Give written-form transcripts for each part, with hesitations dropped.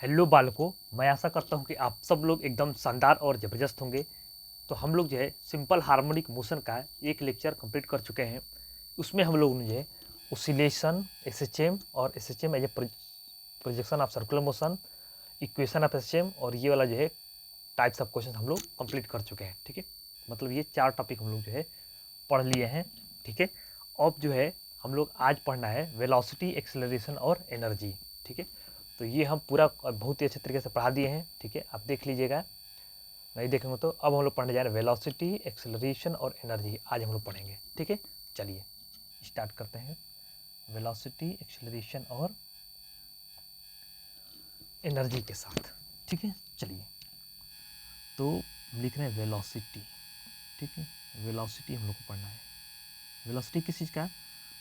Hello बालकों, मैं आशा करता हूँ कि आप सब लोग एकदम शानदार और ज़बरदस्त होंगे। तो हम लोग जो है सिंपल हार्मोनिक मोशन का एक लेक्चर कंप्लीट कर चुके हैं। उसमें हम लोग ने जो है ओसिलेशन, एसएचएम और SHM as a projection of circular motion, equation of SHM और ये वाला जो है टाइप्स ऑफ क्वेश्चन हम लोग कंप्लीट कर चुके हैं। ठीक है, मतलब ये 4 टॉपिक हम लोग जो है पढ़ लिए हैं। ठीक है, अब जो है हम लोग आज पढ़ना है वेलोसिटी, एक्सेलरेशन और एनर्जी। ठीक है, तो ये हम पूरा बहुत ही अच्छे तरीके से पढ़ा दिए हैं। ठीक है, आप देख लीजिएगा, नहीं देखेंगे तो अब हम लोग पढ़ने जा रहे हैं वेलोसिटी, एक्सेलरेशन और एनर्जी। आज हम लोग पढ़ेंगे। ठीक है, चलिए स्टार्ट करते हैं। वेलोसिटी, एक्सेलरेशन और एनर्जी के साथ। ठीक है, चलिए तो हम लिख रहे हैं वेलोसिटी। ठीक है, वेलोसिटी हम लोग को पढ़ना है। वेलोसिटी किस चीज़ का?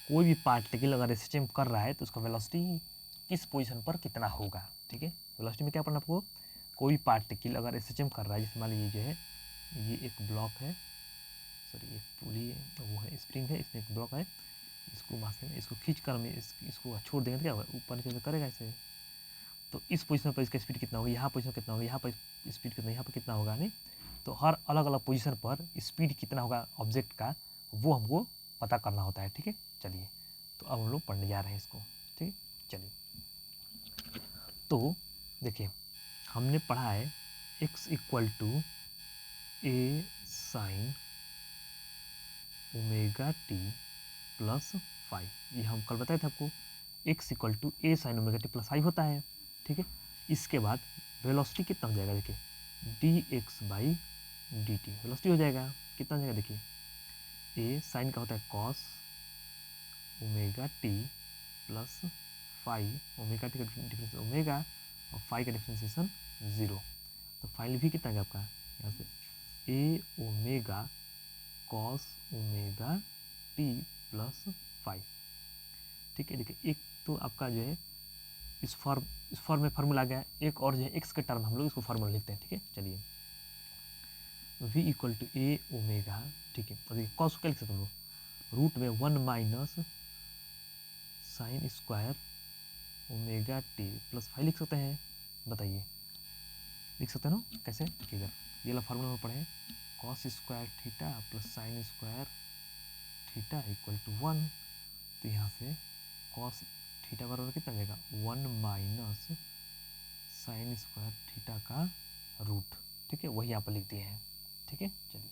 कोई भी पार्टिकल अगर एसएचएम कर रहा है तो उसका वेलोसिटी किस पोजीशन पर कितना होगा। ठीक है, वेलोसिटी में क्या पढ़ना आपको? कोई भी पार्टिकल अगर एसएचएम कर रहा है, जैसे मान लीजिए जो है ये एक ब्लॉक है, सॉरी एक पुली है, वो है स्प्रिंग है, इसमें एक ब्लॉक है, इसको वहाँ से इसको खींच कर मैं इसको छोड़ देंगे तो क्या होगा, ऊपर नीचे करेगा ऐसे। तो इस पोजीशन पर इसका स्पीड कितना होगा, यहाँ पोजीशन कितना होगा, यहाँ पर स्पीड कितना, यहाँ पर कितना होगा, नहीं तो हर अलग अलग पोजीशन पर स्पीड कितना होगा ऑब्जेक्ट का, वो हमको पता करना होता है। ठीक है, चलिए तो अब हम लोग पढ़ने जा रहे हैं इसको। ठीक है, चलिए तो देखिए हमने पढ़ा है x equal to A sine omega T plus five. ये हम कल बताए थे आपको, x equal to A sine omega T plus five होता है। ठीक है, इसके बाद वेलोसिटी कितना हो जाएगा, देखिए D x by D T velocity हो जाएगा। कितना हो जाएगा, देखिए ए साइन का होता है cos omega T plus five, omega T का डिफरेंस ओमेगा और फाइव का डिफ्रेंसिएशन 0। तो फाइनल भी कितना है आपका यहाँ से A omega cos omega T plus five. ठीक है, देखिए एक तो आपका जो है इस फॉर्म में फार्मूला आ गया, एक और जो है एक्स के टर्म हम लोग इसको फार्मूला लिखते हैं। ठीक है, चलिए v equal to A omega. ठीक है, और देखिए कॉस क्या लिख सकते हम लोग, रूट में 1 minus sign square omega T plus five लिख सकते हैं। बताइए लिख सकते हैं ना, कैसे देखिएगा, ये वाला फार्मूला में पढ़े cos square theta plus sine square theta equal to 1। तो यहाँ से कॉस थीटा बराबर कितना जाएगा, 1 माइनस साइन स्क्वायर थीटा का रूट। ठीक है, वही यहाँ पर लिख दिए हैं। ठीक है, चलिए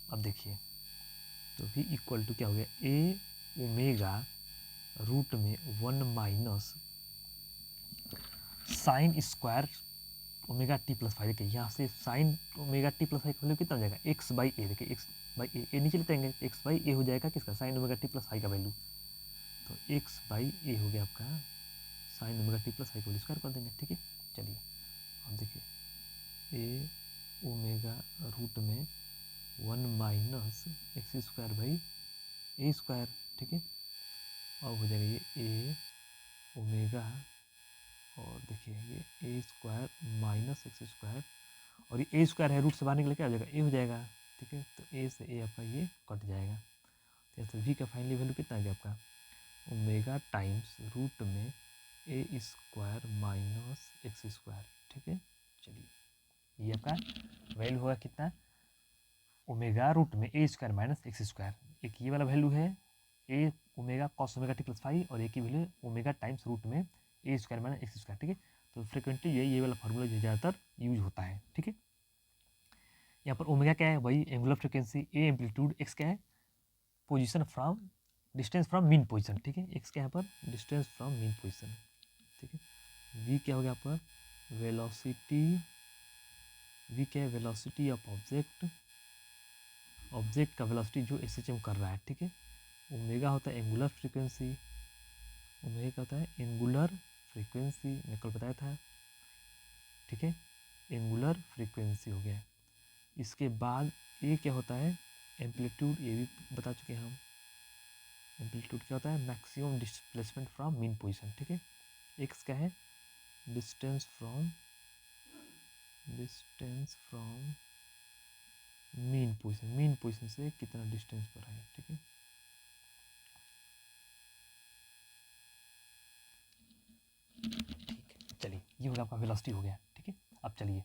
अब देखिए तो v इक्वल टू क्या हो गया, ए ओमेगा रूट में 1 minus sign square omega T plus five. देखिए यहाँ से sign omega T plus five का वैल्यू कितना हो जाएगा, एक्स बाई ए। देखिए एक्स बाई ए नीचे लेते हैं, एक्स बाई ए हो जाएगा किसका, sign omega T plus five का वैल्यू। तो एक्स बाई ए हो गया आपका sign omega T plus five का वैल्यू स्क्वायर कर देंगे। ठीक है, चलिए अब देखिए ए ओमेगा रूट में 1 minus X square by A square. ठीक है, अब हो जाएगा ये ए ओमेगा और देखिए ये ए स्क्वायर माइनस एक्स स्क्वायर, और ये ए स्क्वायर है रूट से बाहर निकल के आ जाएगा ए हो जाएगा। ठीक है, तो ए से ए आपका ये कट जाएगा। तो वी का फाइनली वैल्यू कितना आ गया आपका, ओमेगा टाइम्स रूट में A square minus X square. ठीक है, चलिए ये आपका वैल्यू होगा कितना, ओमेगा रूट में A square minus X square. एक ये वाला वैल्यू है A omega cos omega T plus five, और एक ही वैल्यू ओमेगा टाइम्स रूट में A square minus X square. ठीक है, तो फ्रिक्वेंटली ये वाला फार्मूला जो ज़्यादातर यूज होता है। ठीक है, यहाँ पर ओमेगा क्या है, वही angular frequency, A amplitude, x क्या है position from distance from mean position. ठीक है, एक्स क्या है यहाँ पर डिस्टेंस फ्रॉम मीन पोजीशन। ठीक है, वी क्या हो गया यहाँ पर वेलोसिटी, वी क्या है वेलोसिटी ऑफ ऑब्जेक्ट, ऑब्जेक्ट का वेलोसिटी जो एसएचएम कर रहा है। ठीक है, ओमेगा होता है एंगुलर फ्रीक्वेंसी, ओमेगा क्या होता है एंगुलर फ्रीक्वेंसी, मैं कल बताया था। ठीक है, एंगुलर फ्रीक्वेंसी हो गया। इसके बाद ए क्या होता है एम्पलीट्यूड, ये भी बता चुके हैं हम। एम्पलीट्यूड क्या होता है maximum displacement from mean position. ठीक है, एक्स क्या है डिस्टेंस फ्रॉम मीन पोजीशन से कितना डिस्टेंस पर है। ठीक है, ये हो गया आपका वेलोसिटी हो गया, ठीक है। अब चलिए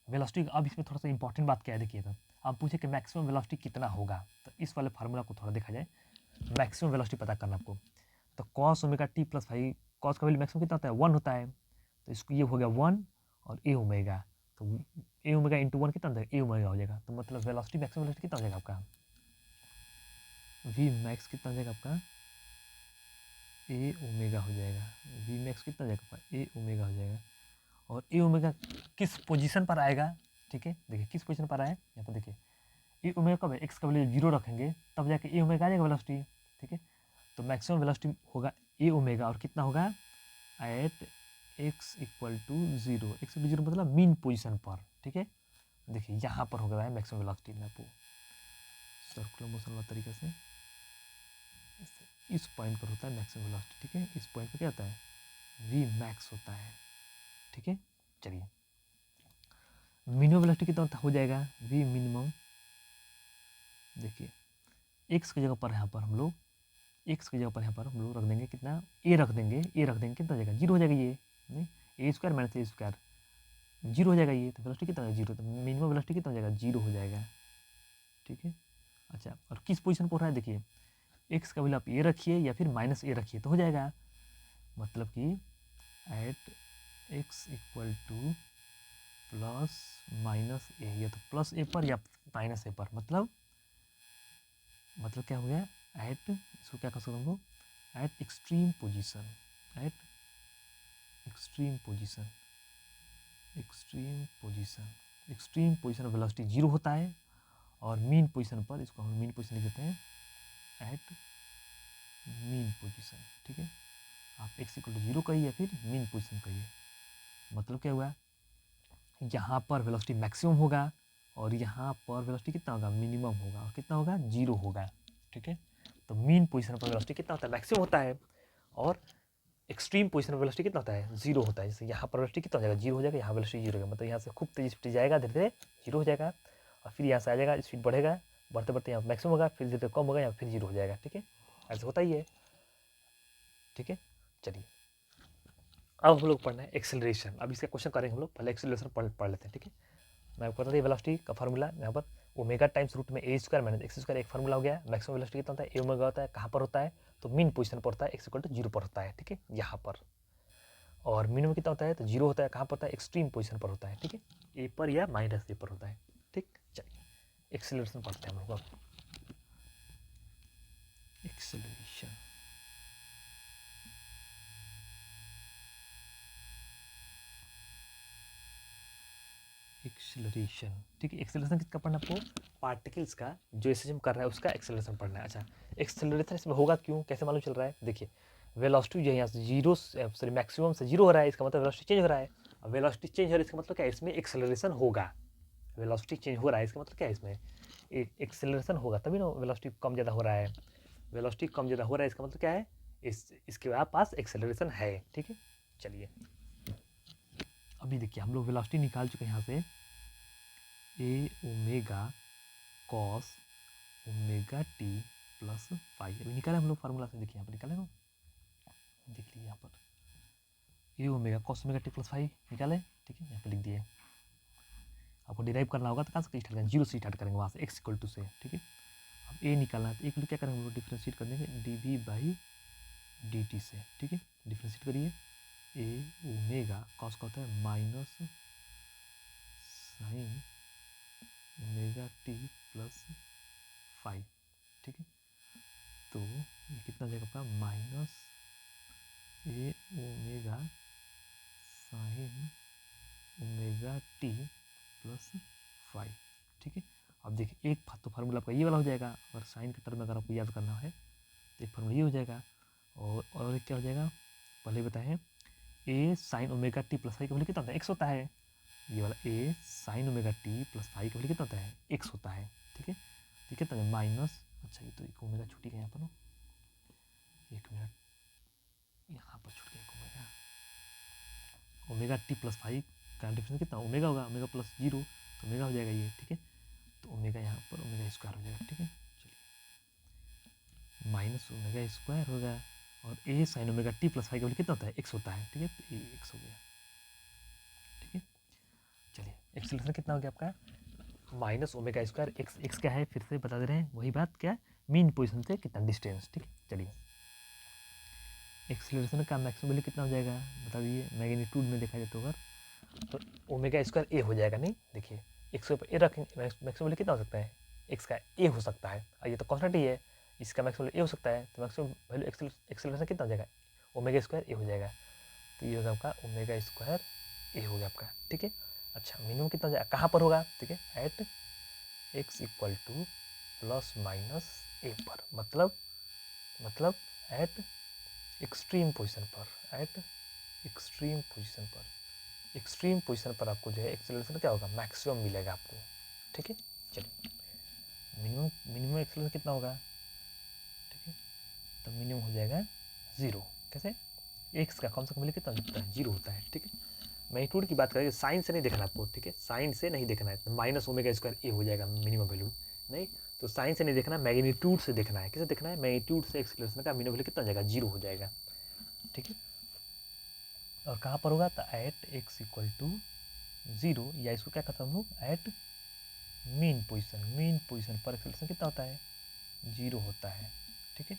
वेलोसिटी, अब इसमें थोड़ा सा इंपॉर्टेंट बात क्या है देखिए, तो आप पूछे कि मैक्सिमम वेलोसिटी कितना होगा, तो इस वाले फार्मूला को थोड़ा देखा जाए। मैक्सिमम वेलोसिटी पता करना आपको, तो cos omega T plus five, cos का वैल्यू मैक्सिमम कितना होता है 1 होता है, तो इसको ये हो गया 1 और ए ओमेगा, तो ए ओमेगा इंटू 1 कितना होता है ए ओमेगा हो जाएगा, तो मतलब वेलोसिटी मैक्सिमम वेलोसिटी कितना हो जाएगा आपका वी मैक्स कितना हो जाएगा आपका ए ओमेगा हो जाएगा, वी मैक्स कितना हो जाएगा आपका ए ओमेगा हो जाएगा। और ए ओमेगा किस पोजीशन पर आएगा, ठीक है, देखिए किस पोजीशन पर आए यहाँ पर देखिए, ए ओमेगा कब है एक्स का वैल्यू 0 रखेंगे तब जाके ए ओमेगा आ जाएगा वेलोसिटी, ठीक है। तो मैक्सिमम वेलोसिटी होगा ए ओमेगा और कितना होगा at X equal to 0, X equal 0 मतलब मीन पोजीशन पर, ठीक है। देखिए यहाँ पर होगा है मैक्सिमम वेलोसिटी में आपको सर्कुलर मोशन वाला तरीके से इस पॉइंट पर होता है मैक्सिमम वेलोसिटी, ठीक है। इस पॉइंट पर क्या होता है वी मैक्स होता है, ठीक है। चलिए मिनिमम वेलोसिटी कितना हो जाएगा वी मिनिमम, देखिए एक्स की जगह पर यहाँ पर हम लोग एक्स की जगह पर यहाँ पर हम लोग रख देंगे कितना ए रख देंगे, ए रख देंगे कितना हो जाएगा 0 हो जाएगा, ये नहीं ए स्क्वायर माइनस ए स्क्वायर 0 हो जाएगा, ये तो वेलोसिटी कितना है 0, तो मिनिमम वेलोसिटी कितना हो जाएगा 0 हो जाएगा, ठीक है। अच्छा और किस पोजीशन पर हो रहा है देखिए, एक्स का वैल्यू आप ए रखिए या फिर माइनस ए रखिए तो हो जाएगा, मतलब कि at X equal to plus minus A, या तो प्लस ए पर या माइनस ए पर, मतलब क्या हो गया एट, इसको क्या कर सकते हम लोग eight extreme position, eight extreme position, extreme position, extreme position velocity 0 होता है और मीन पोजीशन पर, इसको हम मीन पोजीशन लिख देते हैं एट मीन पोजीशन, ठीक है। आप एक्स इक्वल टू 0 कहिए या फिर मीन पोजीशन कहिए, मतलब क्या हुआ यहाँ पर वेलोसिटी मैक्सिमम होगा और यहाँ पर वेलोसिटी कितना होगा मिनिमम होगा, और कितना होगा 0 होगा, ठीक है। तो मीन पोजीशन पर वेलोसिटी कितना होता है मैक्सिमम होता है और एक्सट्रीम पोजीशन पर वेलोसिटी कितना होता है 0 होता है। जैसे यहाँ पर वेलोसिटी कितना हो जाएगा 0 हो जाएगा, यहाँ वेलोसिटी 0 होगा, मतलब यहाँ से खूब तेजी स्पीड जाएगा, धीरे धीरे 0 हो जाएगा और फिर यहाँ से आ जाएगा स्पीड बढ़ेगा, बढ़ते बढ़ते यहाँ मैक्सिमम होगा, फिर धीरे कम होगा, यहाँ फिर 0 हो जाएगा, ठीक है। ऐसे होता ही है, ठीक है। चलिए अब हम लोग पढ़ना है एक्सेलरेशन, अब इसका क्वेश्चन करेंगे हम लोग, पहले एक्सेलरेशन पढ़ लेते हैं, ठीक है। मैं आपको बता दी वेलोसिटी का फार्मूला यहाँ पर ओमेगा टाइम्स रूट में A square minus X square एक फार्मूला हो गया। मैक्सिमम वेलोसिटी कितना होता है ए ओमेगा होता है, कहाँ पर होता है तो मीन पोजीशन पर होता है, एक्स इक्वल टू 0 पर होता है, ठीक है यहाँ पर। और मिनिमम कितना होता है तो 0 होता है, कहाँ पर होता है एक्सट्रीम पोजीशन पर होता है, ठीक है, ए पर या माइनस ए पर होता है, ठीक। चलिए एक्सेलरेशन पढ़ते हैं हम लोग, एक्सेलरेशन एक्सेलरेशन, ठीक है। एक्सेलरेशन किसका पढ़ना आपको पार्टिकल्स का, जो एसएचएम कर रहा है उसका एक्सेलरेशन पढ़ना है। अच्छा एक्सेलरेशन इसमें होगा क्यों, कैसे मालूम चल रहा है देखिए, वेलोसिटी जो है यहाँ से 0 सॉरी मैक्सिमम से 0 हो रहा है, इसका मतलब वेलोसिटी चेंज हो रहा है, और वेलोसिटी चेंज हो रहा है इसका मतलब क्या है इसमें एक्सेलरेशन होगा, वेलोसिटी चेंज हो रहा है इसका मतलब क्या है इसमें एक्सेलरेशन होगा, तभी ना वेलोसिटी कम ज़्यादा हो रहा है, वेलोसिटी कम ज़्यादा हो रहा है इसका मतलब क्या है इसके पास एक्सेलरेशन है, ठीक है। चलिए अभी देखिए हम लोग वेलोसिटी निकाल चुके हैं यहाँ से A omega cos omega T plus five, अभी निकाले हम लोग फार्मूला से, देखिए यहाँ पर निकाले ना, देख लीजिए यहाँ पर A omega cos omega T plus five निकाले, ठीक है, यहाँ पर लिख दिए। आपको डिराइव करना होगा तो कहाँ से स्टार्ट करेंगे 0 से स्टार्ट करेंगे, वहाँ से एक्स इक्वल टू से, ठीक है। अब ए निकालना है तो एक क्या करेंगे हम लोग डिफ्रेंशिएट कर देंगे D V by D T से, ठीक है, डिफ्रेंशिएट करिए ए ओमेगा कॉस का होता है minus sine omega T plus five, ठीक है। तो ये कितना हो जाएगा आपका minus A omega sine omega T plus five, ठीक है। अब देखिए एक तो फार्मूला आपका ये वाला हो जाएगा, अगर साइन के टर्म में अगर आपको याद करना है तो एक फार्मूला ये हो जाएगा, और एक क्या हो जाएगा पहले बताएं A sine omega T plus five का वैल्यू कितना होता है एक्स होता है, ये वाला A sine omega T plus five का वैल्यू कितना होता है एक्स होता है, ठीक है। तो कितना है माइनस, अच्छा ये तो एक ओमेगा छुट्टी गया यहाँ पर, एक मिनट यहाँ पर छूट गया एक omega, omega T plus five का डिफरेंस कितना ओमेगा होगा, ओमेगा प्लस 0 तो ओमेगा हो जाएगा ये, ठीक है। तो ओमेगा यहाँ पर ओमेगा स्क्वायर हो जाएगा, ठीक है। चलिए माइनस ओमेगा स्क्वायर होगा और A sine omega T plus five का वैल्यू कितना होता है एक्स होता है, ठीक है, तो ए एक्स हो गया, चलिए एक्सेलरेशन कितना हो गया आपका minus omega square x. X क्या है फिर से बता दे रहे हैं, वही बात क्या है, मीन पोजीशन से कितना डिस्टेंस। ठीक है चलिए एक्सेलरेशन का मैक्सिमम वैल्यू कितना हो जाएगा बता दीजिए, मैग्नीट्यूड में देखा जाए तो अगर तो ओमेगा स्क्वायर ए हो जाएगा। नहीं देखिए एक्स के ऊपर ए रखेंगे, मैक्सिमम वैल्यू कितना हो सकता है, एक्स का ए हो सकता है, और ये तो कॉन्स्टेंट ही है, इसका मैक्सिमम वैल्यू ए हो सकता है, तो मैक्सिमम वैल्यू एक्सेलरेशन कितना हो जाएगा, ओमेगा स्क्वायर ए हो जाएगा। तो ये होगा आपका ओमेगा स्क्वायर ए हो गया आपका। ठीक है अच्छा मिनिमम कितना हो जाएगा, कहाँ पर होगा, ठीक है at X equal to plus minus A पर, मतलब एट एक्सट्रीम पोजिशन पर, एट एक्सट्रीम पोजिशन पर, एक्सट्रीम पोजीशन पर आपको जो है एक्सेलरेशन क्या होगा, मैक्सिमम मिलेगा आपको। ठीक है चलिए मिनिमम एक्सेलरेशन कितना होगा, ठीक है तो मिनिमम हो जाएगा 0। कैसे, एक्स का कम से कम वैल्यू कितना होता है, 0 होता है। ठीक है मैग्नीट्यूड की बात करेंगे, साइन से नहीं देखना आपको, ठीक है साइन से नहीं देखना है, तो माइनस ओमेगा स्क्वायर ए हो जाएगा मिनिमम वैल्यू, नहीं तो साइन से नहीं देखना, मैग्नीट्यूड से देखना है। कैसे देखना है, मैग्नीट्यूड से एक्सेलरेशन का मिनिमम वैल्यू कितना हो जाएगा, 0 हो जाएगा। ठीक है और कहाँ पर होगा, तो एट एक्स इक्वल टू 0, या इसको क्या कहते हैं हम लोग, एट मीन पोजीशन पर एक्सेलरेशन कितना होता है, 0 होता है। ठीक है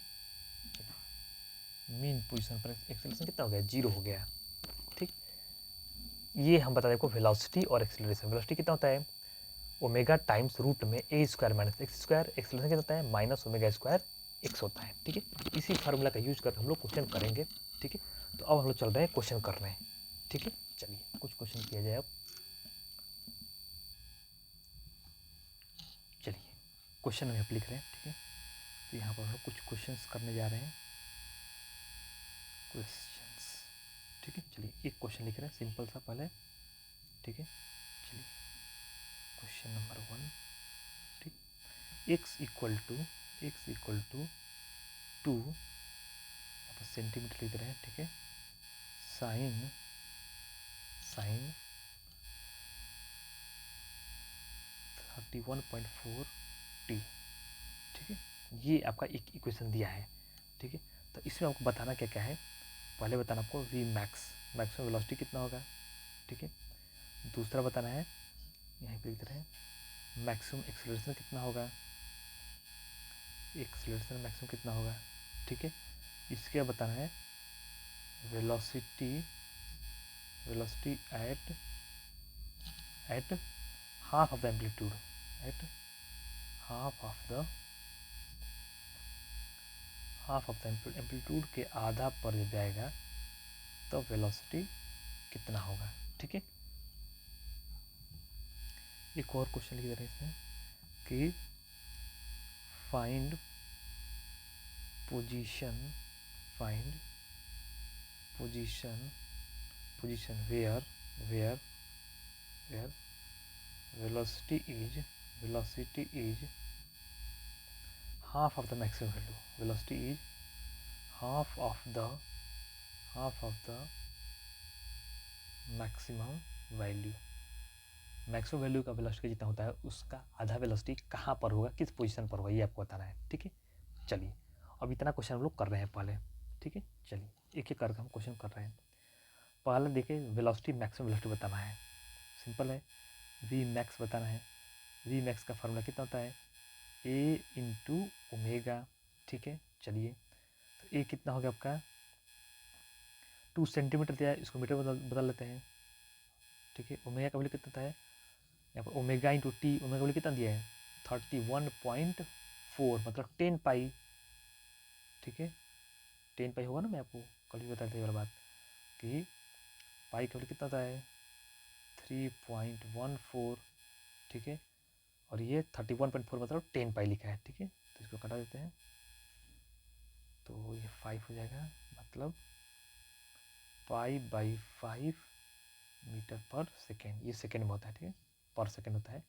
मीन पोजीशन पर एक्सेलरेशन कितना हो गया, 0 हो गया। ठीक ये हम बता दें आपको वेलोसिटी और एक्सेलरेशन। वेलोसिटी कितना होता है, ओमेगा टाइम्स रूट में A square minus X square, acceleration कितना होता है, माइनस ओमेगा स्क्वायर एक्स होता है। ठीक है इसी फार्मूला का यूज करके हम लोग क्वेश्चन करेंगे। ठीक है तो अब हम लोग चल रहे हैं क्वेश्चन कर रहे हैं। ठीक है चलिए कुछ क्वेश्चन किया जाए अब। चलिए क्वेश्चन में आप लिख रहे हैं। ठीक है तो यहाँ पर हम लोग कुछ क्वेश्चंस करने जा रहे हैं, क्वेश्चंस। ठीक है चलिए एक क्वेश्चन लिख रहे हैं सिंपल सा पहले। ठीक है चलिए क्वेश्चन नंबर 1। ठीक एक्स इक्वल टू 2, यहाँ पर सेंटीमीटर लिख रहे हैं। ठीक है साइन 31.4 टी। ठीक है ये आपका एक इक्वेशन दिया है। ठीक है तो इसमें आपको बताना क्या क्या है, पहले बताना आपको वी मैक्सिमम वेलोसिटी कितना होगा। ठीक है दूसरा बताना है, यहाँ पे लिख रहे हैं मैक्सिमम एक्सेलरेशन कितना होगा, एक्सेलरेशन मैक्सिमम कितना होगा। ठीक है इसके बताना है velocity at half of the amplitude, at half of the amplitude के आधा पर जब जाएगा तो वेलोसिटी कितना होगा। ठीक है एक और क्वेश्चन लिख रहे हैं इसमें कि find position where velocity is half of the maximum value, velocity is half of the maximum value, maximum value का वेलोसिटी जितना होता है उसका आधा वेलोसिटी कहाँ पर होगा, किस पोजीशन पर होगा, ये आपको बताना है। ठीक है चलिए अब इतना क्वेश्चन हम लोग कर रहे हैं पहले। ठीक है चलिए एक एक करके हम क्वेश्चन कर रहे हैं। पहले देखिए वेलोसिटी मैक्सिमम वेलोसिटी बताना है, सिंपल है, वी मैक्स बताना है। वी मैक्स का फार्मूला कितना होता है, ए इंटू ओमेगा। ठीक है चलिए तो ए कितना हो गया आपका 2 सेंटीमीटर दिया है, इसको मीटर बदल लेते हैं। ठीक है ओमेगा का वैल्यू कितना है, यहाँ पर ओमेगा इंटू टी, ओमेगा का वैल्यू कितना दिया है 31.4 मतलब 10 पाई। ठीक है 10 पाई होगा ना, मैं आपको कल भी बताया था ये वाला बात कि पाई का वैल्यू कितना होता है 3.14। ठीक है और ये 31.4 मतलब 10 पाई लिखा है। ठीक है तो इसको कटा देते हैं तो ये 5 हो जाएगा, मतलब π/5 मीटर पर सेकेंड, ये सेकेंड में होता है। ठीक है पर सेकेंड होता है।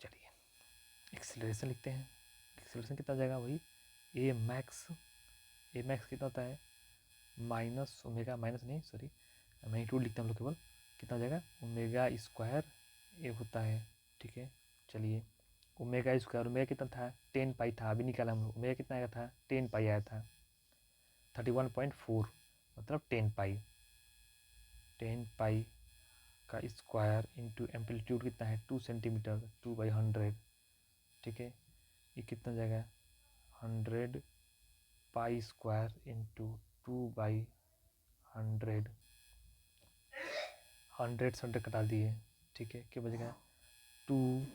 चलिए एक्सेलरेशन लिखते हैं, एक्सेलरेशन कितना हो जाएगा, वही ए मैक्स कितना होता है माइनस ओमेगा, माइनस नहीं सॉरी मैग्नीट्यूड लिखते हैं हम लोग केवल, कितना हो जाएगा ओमेगा स्क्वायर ए होता है। ठीक है चलिए ओमेगा स्क्वायर, ओमेगा कितना था 10 पाई था, अभी निकाला हम लोग, ओमेगा कितना आया था 10 पाई आया था, 31.4 मतलब 10 पाई का स्क्वायर इंटू एम्पलीट्यूड कितना है 2 सेंटीमीटर 2/100, ठीक है। ये कितना जाएगा 100 पाई स्क्वायर इंटू 2/100, 100 से 100 कटा दिए, ठीक है। क्या बचेगा 2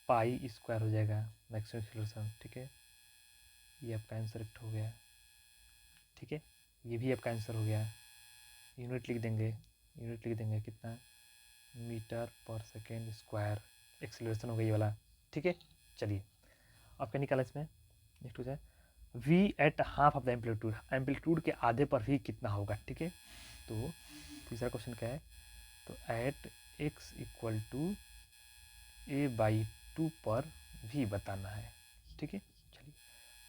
पाई स्क्वायर हो जाएगा मैक्सिमम एक्सेलरेशन, ठीक है। ये आपका आंसर हो गया, ठीक है। ये भी आपका आंसर हो गया। यूनिट लिख देंगे, कितना मीटर पर सेकेंड स्क्वायर एक्सेलरेशन हो गई ये वाला, ठीक है। चलिए अब क्या निकाला इसमें, नेक्स्ट हो जाए v at half of the amplitude, amplitude के आधे पर v कितना होगा, ठीक है। तो तीसरा क्वेश्चन क्या है, तो eight x equal to a/2 पर v बताना है, ठीक है। चलिए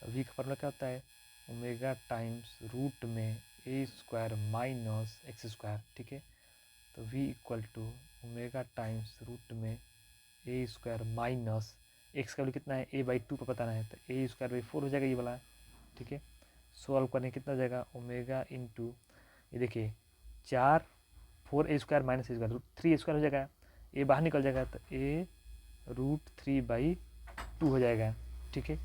तो v का फॉर्मूला क्या होता है ओमेगा टाइम्स रूट में a square minus X square, ठीक है। तो v equal to omega times root में a स्क्वायर माइनस एक्स का वैल्यू कितना है a/2 पर बताना है, तो a स्क्वायर बाई 4 हो जाएगा ये वाला, ठीक है। सॉल्व करने कितना हो जाएगा ओमेगा इंटू ये देखिए 4 square minus a square 3 square हो जाएगा, a बाहर निकल जाएगा तो a√3/2 हो जाएगा, ठीक है।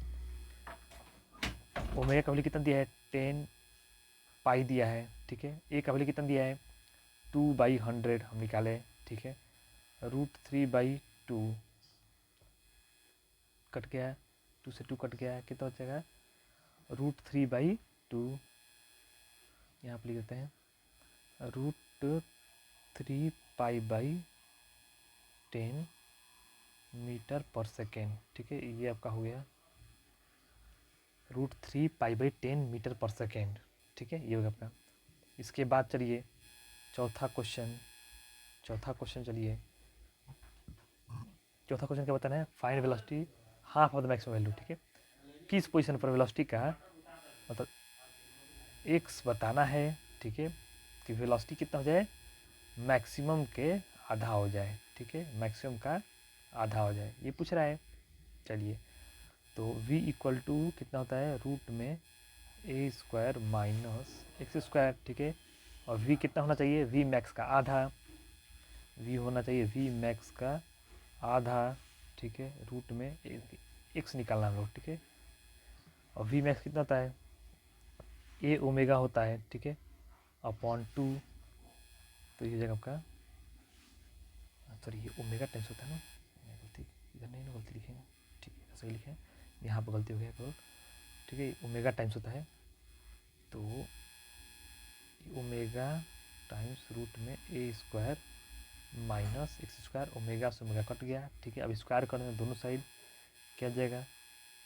ओमेगा का वैल्यू कितना दिया है 10 पाई दिया है, ठीक है। a का वैल्यू कितना दिया है 2/100 हम निकाले, ठीक है। √3/2 कट गया, 2 से 2 कट गया, कितना हो जाएगा √3/2, यहाँ पर लिख देते हैं √3 पाई/10 मीटर पर सेकेंड, ठीक है। ये आपका हो गया √3 पाई/10 मीटर पर सेकेंड, ठीक है। ये होगा आपका। इसके बाद चलिए चौथा क्वेश्चन चलिए चौथा क्वेश्चन क्या बताना है find velocity half of the maximum value, ठीक है। किस पोजीशन पर वेलोसिटी का मतलब एक्स बताना है, ठीक है, कि वेलोसिटी कितना हो जाए मैक्सिमम के आधा हो जाए, ठीक है। मैक्सिमम का आधा हो जाए ये पूछ रहा है। चलिए तो v इक्वल टू कितना होता है रूट में a square minus X square, ठीक है। और v कितना होना चाहिए v मैक्स का आधा, v होना चाहिए v मैक्स का आधा, ठीक है। रूट में x निकालना हम लोग, ठीक है। और v मैक्स कितना होता है a ओमेगा होता है, ठीक है, अपॉन 2। तो ये जगह आपका सॉरी ये ओमेगा टाइम्स होता है ना, गलती इधर नहीं ना गलती लिखे हैं, ठीक है सही लिखे हैं, यहाँ पर गलती हो गया केवल, ठीक है। ओमेगा टाइम्स होता है, तो ओमेगा टाइम्स रूट में a square minus X square, omega से ओमेगा कट गया, ठीक है। अब स्क्वायर करने में दोनों साइड क्या जाएगा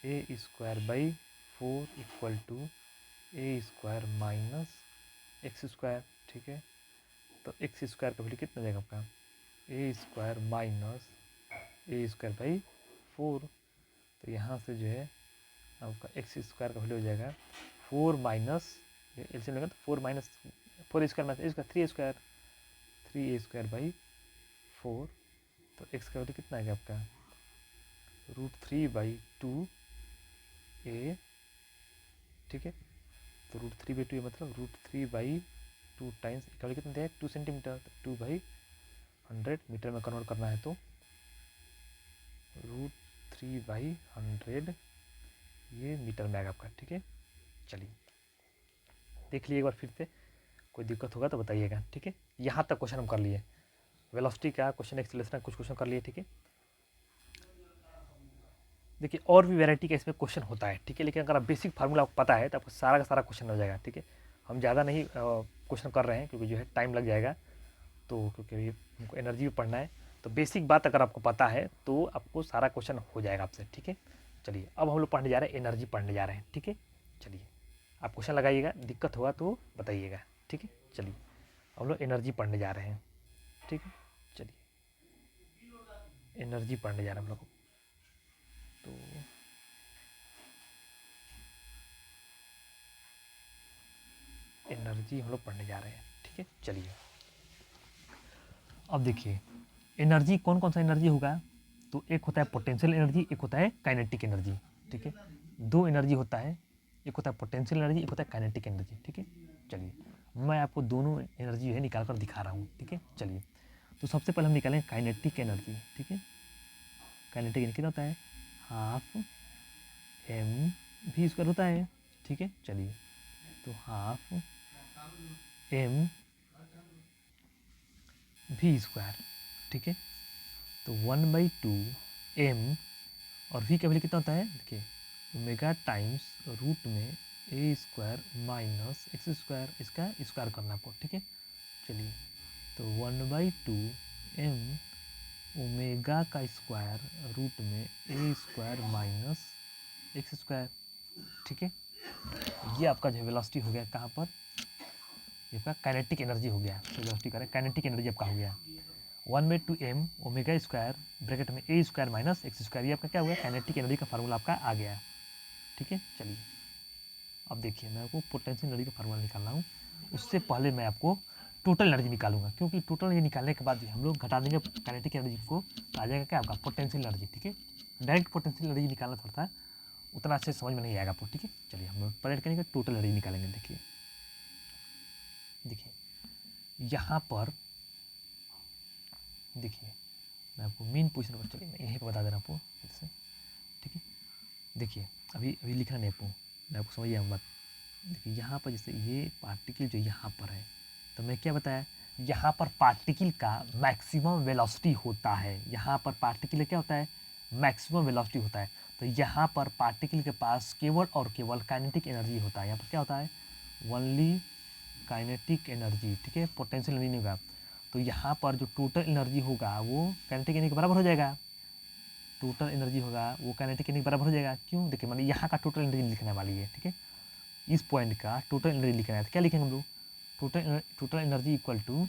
a square by 4 equal to a square minus X square, ठीक है। तो एक्स स्क्वायर का वैल्यू कितना जाएगा आपका a square minus a square by 4। तो यहाँ से जो है आपका एक्स स्क्वायर का वैल्यू हो जाएगा 4 माइनस एलसीएम लेगा तो 4 minus 4 square minus a square 3a square by 4। तो एक्स का वैल्यू कितना आएगा आपका √3/2 a, ठीक है। तो √3/2 मतलब √3/2 टाइम्स का वैल्यू कितना दिया है 2 सेंटीमीटर, 2/100 मीटर में कन्वर्ट करना है तो √3/100 ये मीटर में आएगा आपका, ठीक है। चलिए देख लीजिए एक बार फिर से, कोई दिक्कत होगा तो बताइएगा, ठीक है। यहाँ तक क्वेश्चन हम कर लिए, वेलोसिटी का क्वेश्चन एक्सेलरेशन कुछ क्वेश्चन कर लिए, ठीक है। देखिए और भी वैरायटी का इसमें क्वेश्चन होता है, ठीक है। लेकिन अगर आप बेसिक फार्मूला आपको पता है तो आपको सारा का सारा क्वेश्चन हो जाएगा, ठीक है। हम ज़्यादा नहीं क्वेश्चन कर रहे हैं क्योंकि जो है टाइम लग जाएगा, तो क्योंकि हमको एनर्जी भी पढ़ना है, तो बेसिक बात अगर आपको पता है तो आपको सारा क्वेश्चन हो जाएगा आपसे, ठीक है। चलिए अब हम लोग पढ़ने जा रहे हैं एनर्जी पढ़ने जा रहे हैं, ठीक है। चलिए आप क्वेश्चन लगाइएगा, दिक्कत होगा तो बताइएगा, ठीक है। चलिए हम लोग एनर्जी पढ़ने जा रहे हैं, ठीक है। चलिए एनर्जी पढ़ने जा रहे हैं हम लोग, तो एनर्जी हम लोग पढ़ने जा रहे हैं, ठीक है। चलिए अब देखिए एनर्जी कौन कौन सा एनर्जी होगा, तो एक होता है पोटेंशियल एनर्जी, एक होता है काइनेटिक एनर्जी, ठीक है। दो एनर्जी होता है, एक होता है पोटेंशियल एनर्जी, एक होता है काइनेटिक एनर्जी, ठीक है। चलिए मैं आपको दोनों एनर्जी जो है निकाल कर दिखा रहा हूँ, ठीक है। चलिए तो सबसे पहले हम निकालें काइनेटिक एनर्जी, ठीक है। काइनेटिक एनर्जी कितना होता है, हाफ एम वी स्क्वायर होता है, ठीक है। चलिए, तो हाफ एम वी स्क्वायर, ठीक है। तो 1/2 एम और वी का वैल्यू कितना होता है, देखिए ओमेगा टाइम्स रूट में A square minus X square, इसका स्क्वायर करना आपको, ठीक है। चलिए, तो 1/2 एम ओमेगा का स्क्वायर रूट में A square minus X square, ठीक है। ये आपका जो वेलोसिटी हो गया कहाँ पर, ये आपका काइनेटिक एनर्जी हो गया। तो वेलोसिटी करें, काइनेटिक एनर्जी आपका हो गया 1/2 एम ओमेगा स्क्वायर ब्रैकेट में A square minus X square, ये आपका क्या हुआ, काइनेटिक एनर्जी का फार्मूला आपका आ गया, ठीक है। चलिए, अब देखिए मैं आपको पोटेंशियल एनर्जी का फार्मूला निकाल रहा हूँ। उससे पहले मैं आपको टोटल एनर्जी निकालूंगा, क्योंकि टोटल एनर्जी निकालने के बाद हम लोग घटा देंगे काइनेटिक एनर्जी को, तो आ जाएगा क्या आपका पोटेंशियल एनर्जी, ठीक है। डायरेक्ट पोटेंशियल एनर्जी निकालना पड़ता है, उतना अच्छे समझ में नहीं आएगा आपको, ठीक है। चलिए, हम लोग पलट करेंगे, टोटल एनर्जी निकालेंगे। देखिए देखिए यहाँ पर देखिए मैं आपको मेन पोजीशन पर, चलिए मैं यहीं पर बता दे रहा हूँ आपको फिर से, ठीक है। देखिए अभी अभी लिखना नहीं आपको, मैं आपको समझिए बात। देखिए यहाँ पर जैसे ये पार्टिकल जो यहाँ पर है, तो मैं क्या बताया, यहाँ पर पार्टिकल का मैक्सिमम वेलोसिटी होता है। यहाँ पर पार्टिकल क्या होता है, मैक्सिमम वेलोसिटी होता है। तो यहाँ पर पार्टिकल के पास केवल और केवल काइनेटिक एनर्जी होता है। यहाँ पर क्या होता है, ओनली काइनेटिक एनर्जी, ठीक है, पोटेंशियल एनर्जी नहीं होगा। तो यहाँ पर जो टोटल एनर्जी होगा वो काइनेटिक एनर्जी के बराबर हो जाएगा। टोटल एनर्जी होगा वो काइनेटिक एनर्जी बराबर हो जाएगा। क्यों, देखिए मतलब यहाँ का टोटल एनर्जी लिखने वाली है, ठीक है। इस पॉइंट का टोटल एनर्जी लिखना है, तो क्या लिखेंगे हम लोग, total energy equal to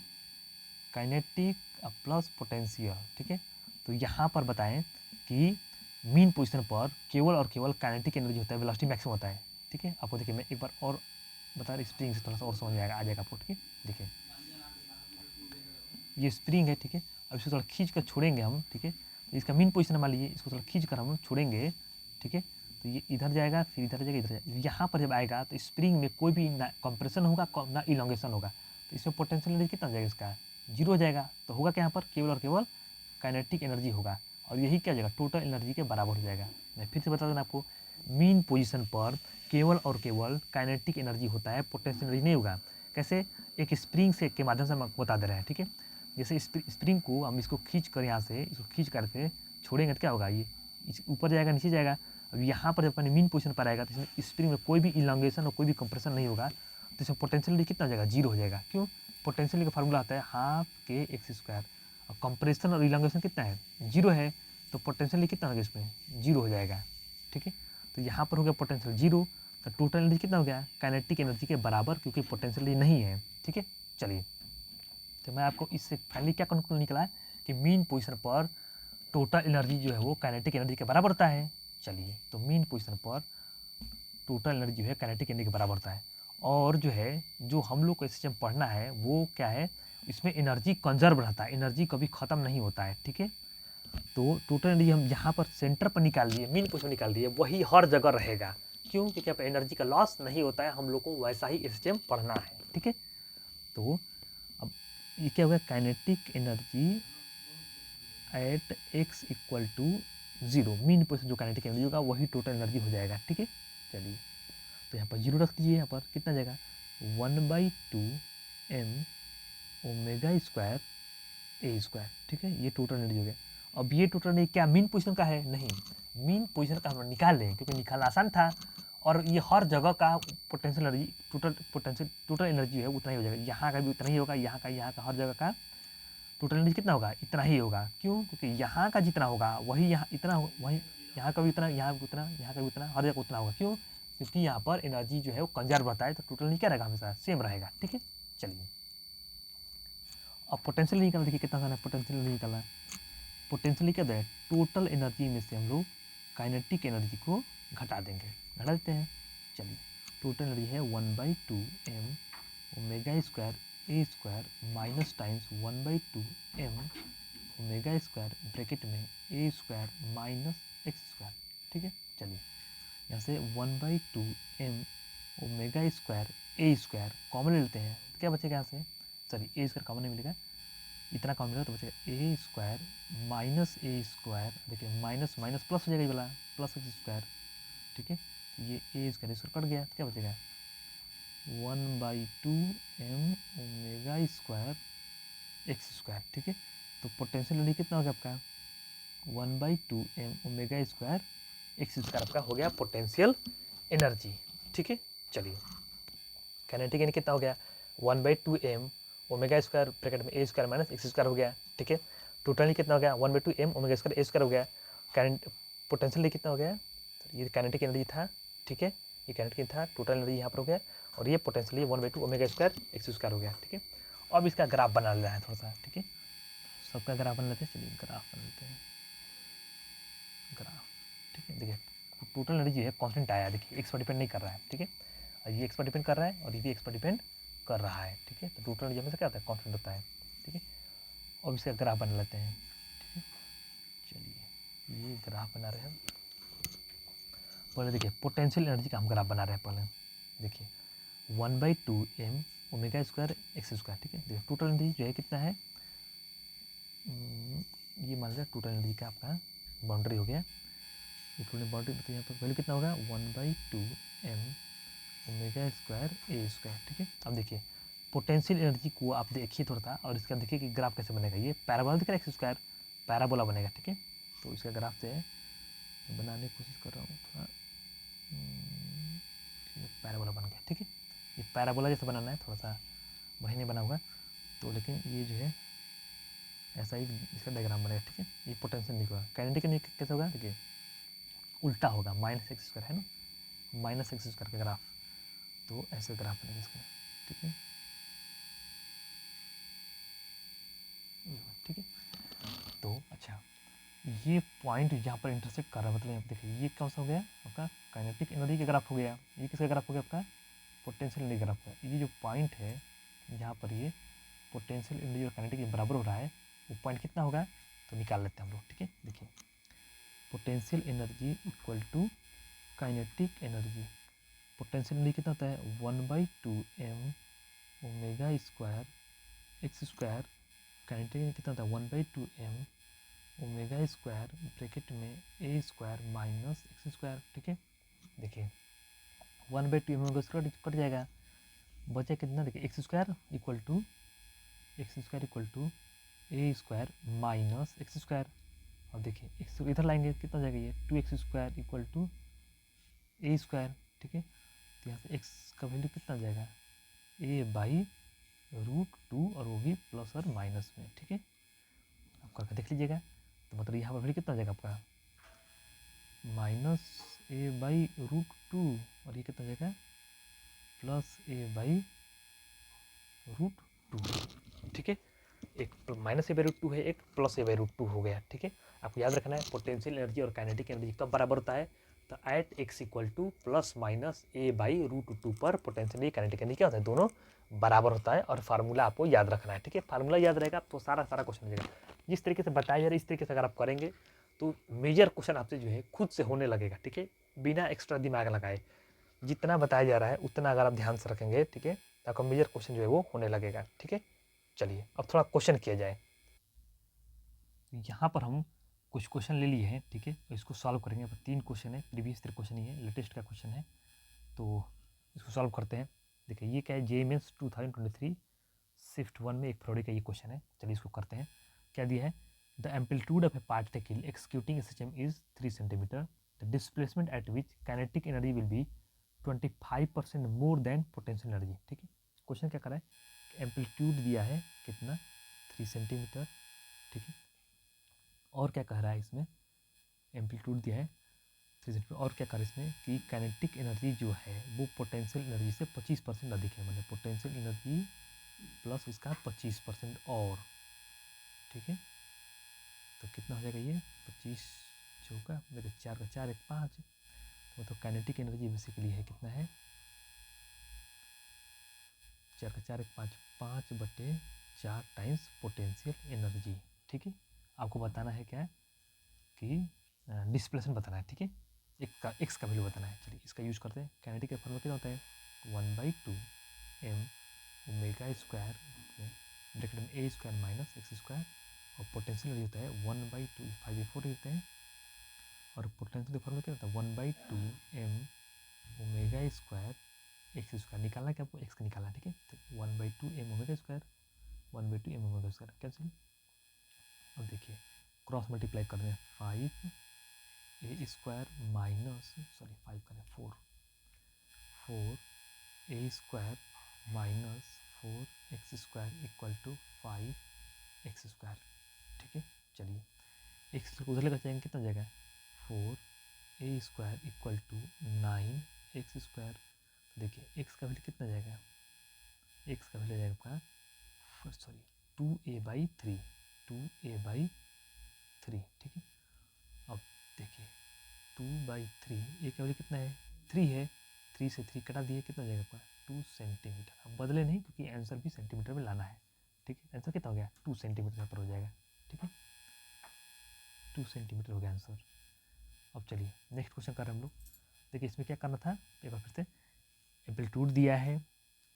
kinetic plus potential, ठीक है। तो यहाँ पर बताएं कि मीन पोजीशन पर केवल और केवल काइनेटिक एनर्जी होता है, वेलोसिटी मैक्सिमम होता है, ठीक है। आपको देखिए मैं एक बार और बता रहा, स्प्रिंग से थोड़ा सा और समझ आ जाएगा आपको, ठीक है। देखिए ये स्प्रिंग है, ठीक है। अब इसको थोड़ा खींच कर छोड़ेंगे हम, ठीक है। तो इसका मीन पोजीशन मान लीजिए, इसको थोड़ा खींच कर हम छोड़ेंगे, ठीक है। तो ये इधर जाएगा, फिर इधर जाएगा, इधर जाएगा। यहाँ पर जब आएगा तो स्प्रिंग में कोई भी ना कंप्रेशन होगा ना इलोंगेशन होगा, तो इसमें पोटेंशियल एनर्जी कितना जाएगा, इसका जीरो हो जाएगा। तो होगा क्या, यहाँ पर केवल और केवल काइनेटिक एनर्जी होगा, और यही क्या हो जाएगा, टोटल एनर्जी के बराबर हो जाएगा। मैं फिर से बता देना आपको, मीन पोजीशन पर केवल और केवल काइनेटिक एनर्जी होता है, पोटेंशियल एनर्जी नहीं होगा। कैसे, एक स्प्रिंग से के माध्यम से हम आपको बता दे रहे हैं, ठीक है। जैसे स्प्रिंग को हम इसको खींच कर यहाँ से इसको खींच करके छोड़ेंगे तो क्या होगा, ये ऊपर जाएगा, नीचे जाएगा। अब यहाँ पर जब अपने मीन पोजीशन पर आएगा तो इसमें स्प्रिंग में कोई भी इलांगेशन और कोई भी कंप्रेशन नहीं होगा, तो इसमें पोटेंशियल एनर्जी कितना हो जाएगा, जीरो हो जाएगा। क्यों, पोटेंशियल का फार्मूला आता है हाफ के एक्स स्क्वायर, और कंप्रेशन और इलांगेशन कितना है, जीरो है, तो पोटेंशियल कितना होगा, इसमें जीरो हो जाएगा, ठीक है। तो यहाँ पर हो गया पोटेंशियल जीरो, तो टोटल एनर्जी कितना हो गया, काइनेटिक एनर्जी के बराबर, क्योंकि पोटेंशियल नहीं है, ठीक है। चलिए, तो मैं आपको इससे फाइनली क्या कंक्लूजन निकला है कि मीन पोजीशन पर टोटल एनर्जी जो है वो काइनेटिक एनर्जी के बराबर होता है। चलिए, तो मीन पोजीशन पर टोटल एनर्जी जो है काइनेटिक एनर्जी के बराबर होता है। और जो है जो हम लोग को सिस्टम पढ़ना है वो क्या है, इसमें एनर्जी कंजर्व रहता है, एनर्जी कभी ख़त्म नहीं होता है, ठीक है। तो टोटल एनर्जी हम यहाँ पर सेंटर पर निकाल दिए, मीन पोजीशन निकाल दिए, वही हर जगह रहेगा। क्यों, क्योंकि यहाँ पर एनर्जी का लॉस नहीं होता है, हम लोग को वैसा ही सिस्टम पढ़ना है, ठीक है। तो अब ये क्या होगा, kinetic energy at X equal to zero, mean position जो काइनेटिक एनर्जी होगा वही टोटल एनर्जी हो जाएगा, ठीक है। चलिए, तो यहाँ पर जीरो रख दीजिए, यहाँ पर कितना जाएगा 1/2 M omega square A square, ठीक है। ये टोटल एनर्जी हो गया। अब ये टोटल एनर्जी क्या मीन पोजीशन का है, नहीं, मीन पोजीशन का हम निकाल लें क्योंकि निकालना आसान था, और ये हर जगह का पोटेंशियल एनर्जी टोटल एनर्जी है उतना ही हो जाएगा, यहाँ का भी उतना ही होगा, यहाँ का हर जगह का टोटल एनर्जी कितना होगा, इतना ही होगा। क्यों, क्योंकि यहाँ का जितना होगा वही यहाँ इतना, वही यहाँ का भी उतना, यहाँ भी उतना, यहाँ का भी उतना, हर जगह उतना होगा। क्यों, क्योंकि यहाँ पर एनर्जी जो है वो कंजर्व रहता है, तो टोटल एनर्जी क्या रहेगा, हमेशा सेम रहेगा, ठीक है। चलिए, अब पोटेंशियल निकालना, देखिए कितना आसान है, पोटेंशियल निकालना है। पोटेंशियल क्या है, टोटल एनर्जी में से हम लोग काइनेटिक एनर्जी को घटा देंगे, घटा देते हैं। चलिए, टोटल एनर्जी है 1/2 M omega square A square minus times 1/2 M omega square bracket में A square minus X square, ठीक है। चलिए, यहाँ से 1/2 M omega square A square common ले लेते हैं, तो क्या बचेगा यहाँ से, सॉरी ए स्क्वायर कॉमन नहीं मिलेगा, इतना कॉमन मिला तो बचेगा ए स्क्वायर माइनस ए स्क्वायर, देखिए माइनस माइनस प्लस हो जाएगा ये वाला, प्लस एक्स स्क्वायर, ठीक है। ये ए स्क्वायर कट गया, क्या बचेगा 1/2m omega square X square, ठीक है। तो पोटेंशियल एनर्जी कितना हो गया आपका 1/2m omega square X square आपका हो गया पोटेंशियल एनर्जी, ठीक है। चलिए काइनेटिक एनर्जी कितना हो गया 1/2m ओमेगा स्क्वायर ब्रैकेट में A square minus X square हो गया, ठीक है। टोटली कितना हो गया 1/2m omega square A square हो गया। करंट पोटेंशियल कितना हो गया, ये काइनेटिक एनर्जी था, ठीक है। ये काइनेटिक था, टोटल एनर्जी यहाँ पर हो गया, और ये potential 1/2 omega square X square हो गया, ठीक है। अब इसका ग्राफ बना लेना है थोड़ा सा, ठीक है। सबका ग्राफ बना लेते हैं, चलिए ग्राफ बना लेते हैं, ग्राफ, ठीक है। देखिए टोटल एनर्जी है कांस्टेंट आया, देखिए एक्स पर डिपेंड नहीं कर रहा है, ठीक है। और ये एक्स पर डिपेंड कर रहा है और ये भी एक्स पर डिपेंड कर रहा है, ठीक है। तो टोटल एनर्जी हमेशा क्या होता है कांस्टेंट होता है, ठीक है। अब इसका ग्राफ बना लेते हैं, ठीक है। चलिए ये ग्राफ बना रहे हैं, पहले देखिए पोटेंशियल एनर्जी का हम ग्राफ बना रहे हैं। पहले देखिए 1/2m omega square X square, ठीक है। देखिए टोटल एनर्जी जो है कितना है, ये मान लिया टोटल एनर्जी का आपका बाउंड्री हो गया, ये टोटल बाउंड्री, तो यहाँ पर वैल्यू कितना होगा 1/2m omega square A square, ठीक है। अब देखिए पोटेंशियल एनर्जी को आप देखिए थोड़ा सा, और इसका देखिए कि ग्राफ कैसे बनेगा, ये पैराबोला दिख रहा है एक्स स्क्वायर, पैराबोला बनेगा, ठीक है। तो इसका ग्राफ से बनाने की कोशिश कर रहा हूँ थोड़ा, पैराबोला बन गया, ठीक है। ये पैराबोला जैसे बनाना है, थोड़ा सा वही नहीं बना होगा तो, लेकिन ये जो है ऐसा ही इसका डायग्राम बनेगा, ठीक है। ये पोटेंशियल नहीं होगा, काइनेटिक नहीं कैसे होगा, देखिए उल्टा होगा, माइनस एक्स स्क्वायर है ना, माइनस एक्स स्क्वायर का ग्राफ, तो ऐसे ग्राफ बनेगा इसका, ठीक है, ठीक है। तो अच्छा ये पॉइंट यहाँ पर इंटरसेक्ट कर रहा है, मतलब यहाँ पर देखिए ये कौन सा हो गया आपका काइनेटिक एनर्जी का ग्राफ हो गया, ये किसका ग्राफ हो गया आपका पोटेंशियल एनर्जी ग्राफ है। ये जो पॉइंट है यहाँ पर ये पोटेंशियल एनर्जी और काइनेटिक बराबर हो रहा है, वो पॉइंट कितना होगा तो निकाल लेते हैं हम लोग, ठीक है। देखिए potential energy equal to kinetic energy, potential energy कितना होता है 1/2m omega square X square, kinetic energy कितना होता है 1/2m ओमेगा स्क्वायर ब्रैकेट में A square minus X square, ठीक है। देखिए 1/2 ओमेगा स्क्वायर कट जाएगा, बचा कितना, देखिए X square equal to A square minus X square, और देखिए एक्स इधर लाएंगे कितना जाएगा ये 2x square equal to A square, ठीक है। तो यहाँ से एक्स का वैल्यू कितना जाएगा a/√2 और वो भी प्लस और माइनस में, ठीक है। आप करके देख लीजिएगा, तो मतलब यहाँ पर वैल्यू कितना जाएगा आपका -a/√2 और ये कितना जाएगा +a/√2, ठीक है। एक -a/√2 है, एक +a/√2 हो गया, ठीक है। आपको याद रखना है पोटेंशियल एनर्जी और काइनेटिक एनर्जी कब बराबर होता है, तो eight x equal to +-a/√2 पर पोटेंशियल एनर्जी काइनेटिक एनर्जी क्या होता है, दोनों बराबर होता है। और फार्मूला आपको याद रखना है, ठीक है। फार्मूला याद रहेगा तो सारा क्वेश्चन हो जाएगा। जिस तरीके से बताया जा रहा है इस तरीके से अगर आप करेंगे तो मेजर क्वेश्चन आपसे जो है खुद से होने लगेगा, ठीक है, बिना एक्स्ट्रा दिमाग लगाए। जितना बताया जा रहा है उतना अगर आप ध्यान से रखेंगे, ठीक है, तो आपका मेजर क्वेश्चन जो है वो होने लगेगा, ठीक है। चलिए अब थोड़ा क्वेश्चन किया जाए, यहाँ पर हम कुछ क्वेश्चन ले लिए हैं, ठीक है, तो इसको सॉल्व करेंगे। अब 3 क्वेश्चन है, प्रीवियस 3 क्वेश्चन ही है, लेटेस्ट का क्वेश्चन है, तो इसको सॉल्व करते हैं। देखिए ये क्या है, JMS 2023 शिफ्ट 1 में 1 फरवरी का ये क्वेश्चन है। चलिए इसको करते हैं। क्या दिया है, the amplitude of A particle executing SHM is 3 centimetre, the displacement eight which kinetic energy will be 25% more than potential energy, ठीक है। क्वेश्चन क्या कर रहा है, एम्पलीट्यूड दिया है कितना 3 सेंटीमीटर, ठीक है। और क्या कह रहा है इसमें, एम्पलीट्यूड दिया है 3 सेंटीमीटर, और क्या कह रहा है इसमें कि काइनेटिक एनर्जी जो है वो पोटेंशियल एनर्जी से 25% अधिक है, मतलब पोटेंशियल एनर्जी प्लस इसका 25% और, ठीक है। तो कितना हो जाएगा ये 25 चौका, देखिए 4 का 4 1 5, तो काइनेटिक एनर्जी बेसिकली है कितना है 4 का 4 1 5, 5/4 टाइम्स पोटेंशियल एनर्जी, ठीक है। आपको बताना है क्या कि डिस्प्लेसमेंट बताना है, ठीक है, एक्स का वैल्यू बताना है। चलिए इसका यूज करते हैं। काइनेटिक का फॉर्मूला क्या होता है 1/2m ओमेगा स्क्वायर में ब्रैकेट में A square minus X square, और पोटेंशियल एनर्जी होता है 1/2 5/4 होते हैं, और पोटेंशियल फॉर्मूला क्या होता है 1/2 m omega square X square. निकालना क्या आपको, एक्स का निकालना, ठीक है। तो 1/2 m omega square 1/2 m omega square cancel. अब देखिए क्रॉस मल्टीप्लाई कर दें 5 ए स्क्वायर माइनस 5 करें 4 A square minus 4x square equal to 5x square, ठीक है। चलिए एक्स उधर लेकर जाएंगे कितना जाएगा 4a square equal to 9x square. देखिए एक्स का वैल्यू कितना जाएगा, एक्स का वैल्यू जाएगा आपका 2a/3 2a/3, ठीक है। अब देखिए 2/3 ए का वैल्यू कितना है 3 है, 3 से 3 कटा दिए कितना जाएगा आपका 2 सेंटीमीटर। अब बदले नहीं क्योंकि आंसर भी सेंटीमीटर में लाना है, ठीक है। आंसर कितना हो गया 2 सेंटीमीटर पर हो जाएगा, ठीक है। 2 सेंटीमीटर हो गया आंसर। अब चलिए नेक्स्ट क्वेश्चन कर रहे हैं हम लोग। देखिए इसमें क्या करना था, एक बार फिर से एम्पलीट्यूड दिया है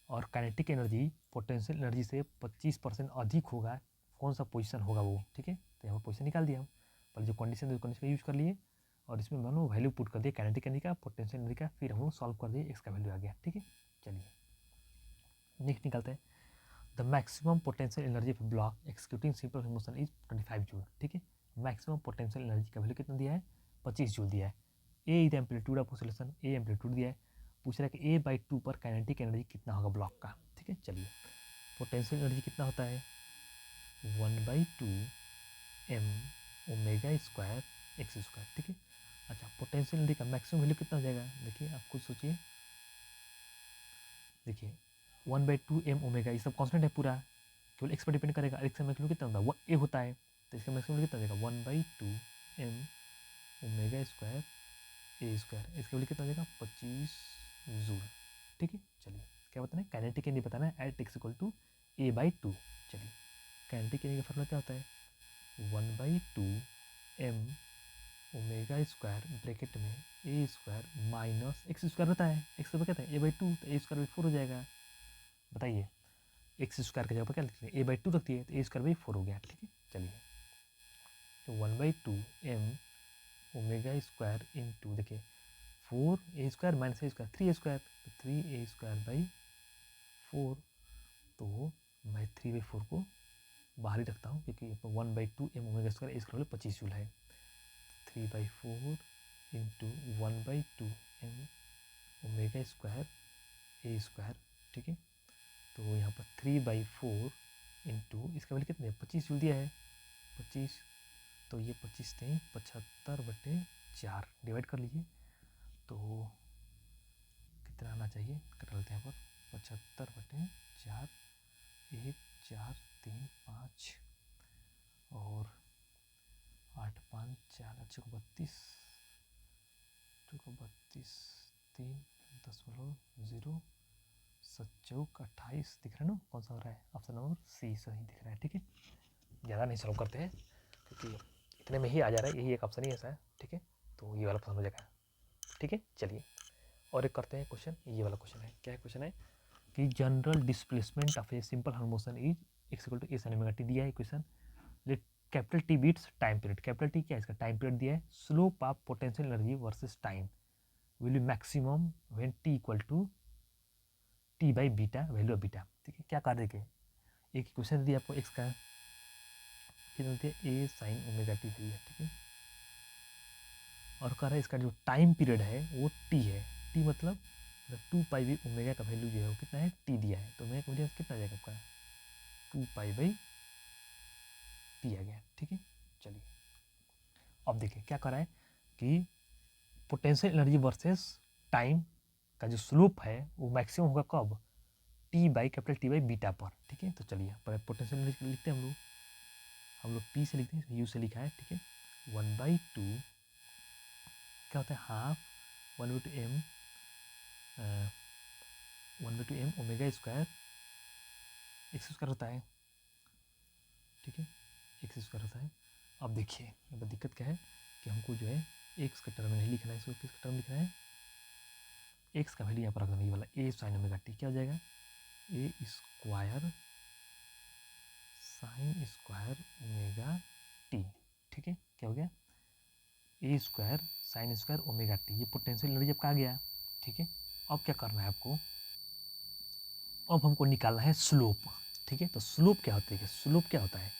और काइनेटिक एनर्जी पोटेंशियल एनर्जी से 25% अधिक होगा, कौन सा पोजीशन होगा वो, ठीक है। तो यहाँ पर पोजीशन निकाल दिया हम, पहले जो कंडीशन है उस कंडीशन का यूज कर लिए, और इसमें हम लोग वैल्यू पुट कर दिए काइनेटिक एनर्जी का पोटेंशियल एनर्जी का, फिर हम लोग सॉल्व कर दिए एक्स का वैल्यू आ गया, ठीक है। चलिए नेक्स्ट निकालते हैं। The maximum potential energy of block executing simple motion is 25 joule, ठीक है। मैक्सिमम पोटेंशियल एनर्जी का वैल्यू कितना दिया है 25 जूल दिया है। A is amplitude of oscillation, A amplitude दिया है, पूछ रहा है कि a/2 पर काइनेटिक एनर्जी कितना होगा ब्लॉक का, ठीक है। चलिए पोटेंशियल एनर्जी कितना होता है 1/2 m omega square X square, ठीक है। अच्छा पोटेंशियल एनर्जी का मैक्सिमम वैल्यू कितना हो जाएगा, देखिए आप खुद सोचिए। देखिए 1/2 m ओमेगा ये सब कॉन्स्टेंट है पूरा, केवल एक्स पर डिपेंड करेगा, एक्स का मैक्सिमम कितना होता है ए होता है, तो इसका मैक्सिमम कितना हो जाएगा 1/2 m omega square A square, इसका वैल्यू कितना हो जाएगा 25 जूल, ठीक है। चलिए क्या बताना है काइनेटिक एनर्जी बताना है at X equal to a/2। चलिए काइनेटिक एनर्जी का फॉर्मूला क्या होता है 1/2 m ओमेगा स्क्वायर ब्रैकेट में A square minus X square होता है, एक्स स्क्वायर कहता है a/2, तो ए स्क्वायर 4 हो जाएगा। बताइए एक्स स्क्वायर की जगह पर क्या लिखते हैं a/2 रखती है, तो ए स्क्वायर 4 हो गया, ठीक है। चलिए तो 1/2 m ओमेगा स्क्वायर इंटू देखिए 4a स्क्वायर माइनस ए स्क्वायर 3a स्क्वायर, तो 3a स्क्वायर 4, तो मैं 3/4 को बाहर ही रखता हूँ क्योंकि 1/2 m ओमेगा स्क्वायर इसका वैल्यू 25 जूल है। 3/4 into 1/2 m omega square A square, ठीक है। तो यहाँ पर 3/4 इंटू इसका वैल्यू कितना है 25 जूल दिया है 25, तो ये 25 थे 75/4 डिवाइड कर लीजिए, तो कितना आना चाहिए कट लेते हैं यहाँ पर 75/4, 1 4 3 5 और 8 5 4 अच्छे को 32 3 0 7 28 दिख रहा है ना, कौन सा हो रहा है ऑप्शन नंबर सी सही दिख रहा है, ठीक है। ज़्यादा नहीं सॉल्व करते हैं क्योंकि इतने में ही आ जा रहा है, यही एक ऑप्शन ही ऐसा है, ठीक है। तो ये वाला पसंद हो जाएगा, ठीक है। चलिए और एक करते हैं क्वेश्चन, ये वाला क्वेश्चन है, क्या क्वेश्चन है कि general displacement of a simple harmonic motion is X equal to A sin omega T दिया है equation. Let capital T be its time period, capital T क्या है इसका टाइम पीरियड दिया है, slope of potential energy versus time will be maximum when T equal to T by beta value of beta, ठीक है। क्या कर देंगे एक क्वेश्चन दिया आपको एक्स का कितना दिया ए sin ओमेगा टी दिया, ठीक है। और कह रहा है इसका जो टाइम पीरियड है वो टी है, टी मतलब 2π ओमेगा का वैल्यू जो है वो कितना है टी दिया है, तो ओमेगा का वैल्यू कितना आ जाएगा आपका 2π टी आ गया, ठीक है। चलिए अब देखिए क्या कर रहा है कि पोटेंशियल एनर्जी वर्सेस टाइम का जो स्लोप है वो मैक्सिमम होगा कब T by capital T by beta पर, ठीक है। तो चलिए पर पोटेंशियल एनर्जी लिखते हैं हम लोग पी से लिखते हैं, यू से लिखा है, ठीक है। 1/2 क्या होता है half 1/2 m omega square X square होता है, ठीक है, एक्स स्क्वायर होता है। अब देखिए यहाँ पर दिक्कत क्या है कि हमको जो है एक्स का टर्म नहीं लिखना है, इसको किस का टर्म लिखना है एक्स का वैल्यू यहाँ पर रख देना, ये वाला ए sin ओमेगा टी क्या हो जाएगा A square square omega T, ठीक है। क्या हो गया, A square sine square omega T, ये पोटेंशियल एनर्जी आपका आ गया, ठीक है। अब क्या करना है आपको, अब हमको निकालना है स्लोप, ठीक है। तो स्लोप क्या होता है, स्लोप क्या होता है,